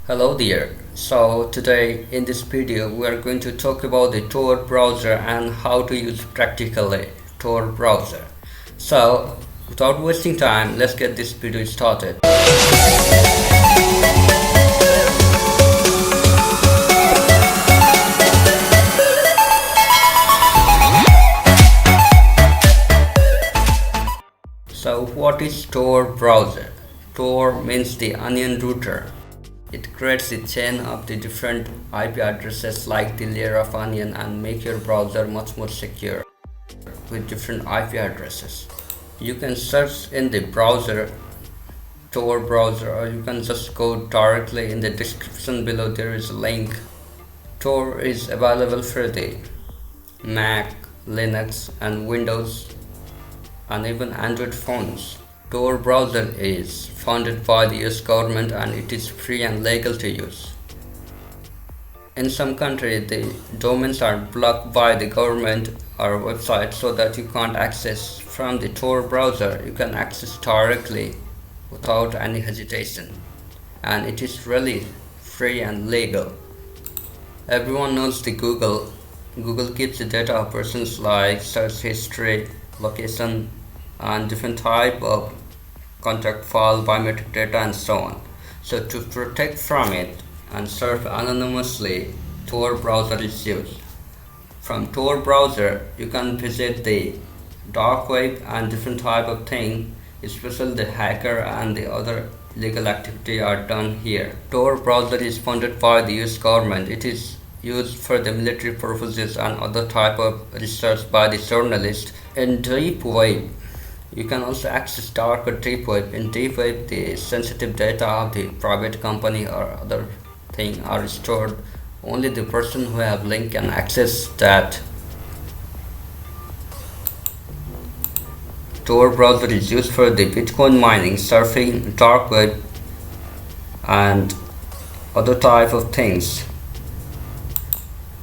Hello there. So today in this video we are going to talk about the Tor browser and how to use practically Tor browser. So without wasting time, let's get this video started. So what is Tor browser? Tor means the onion router. It creates a chain of the different IP addresses like the layer of onion and make your browser much more secure with different IP addresses. You can search in the browser, Tor browser, or you can just go directly in the description below. There is a link. Tor is available for the Mac, Linux and Windows and even Android phones. Tor browser is funded by the US government and it is free and legal to use. In some countries, the domains are blocked by the government or website so that you can't access from the Tor browser. You can access directly without any hesitation, and it is really free and legal. Everyone knows the Google. Google keeps the data of persons like search history, location, and different type of contact file, biometric data and so on. So to protect from it and surf anonymously, Tor browser is used. From Tor browser you can visit the dark web and different type of thing, especially the hacker and the other illegal activity are done here. Tor browser is funded by the US government. It is used for the military purposes and other type of research by the journalists. In deep web you can also access dark or deep web. In deep web, the sensitive data of the private company or other thing are stored. Only the person who have link can access that. Tor browser is used for the Bitcoin mining, surfing, dark web, and other type of things.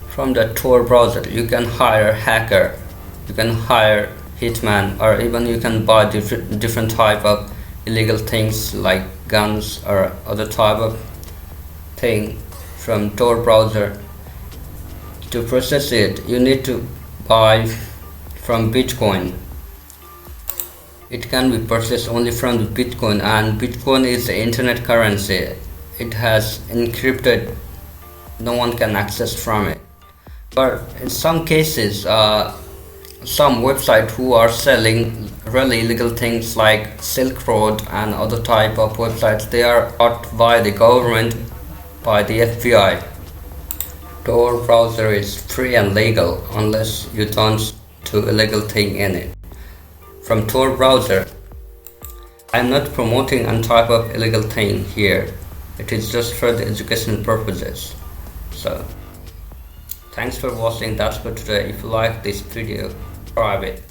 From the Tor browser, you can hire hacker, you can hire hitman, or even you can buy different type of illegal things like guns or other type of thing from Tor browser. To process it, you need to buy from Bitcoin. It can be purchased only from the Bitcoin, and Bitcoin is the internet currency. It has encrypted, no one can access from it. But in some cases, some websites who are selling really illegal things like Silk Road and other type of websites, they are caught by the government, by the FBI. Tor browser is free and legal unless you don't do illegal thing in it. From Tor browser, I'm not promoting any type of illegal thing here. It is just for the educational purposes. So thanks for watching. That's for today. If you like this video, subscribe it.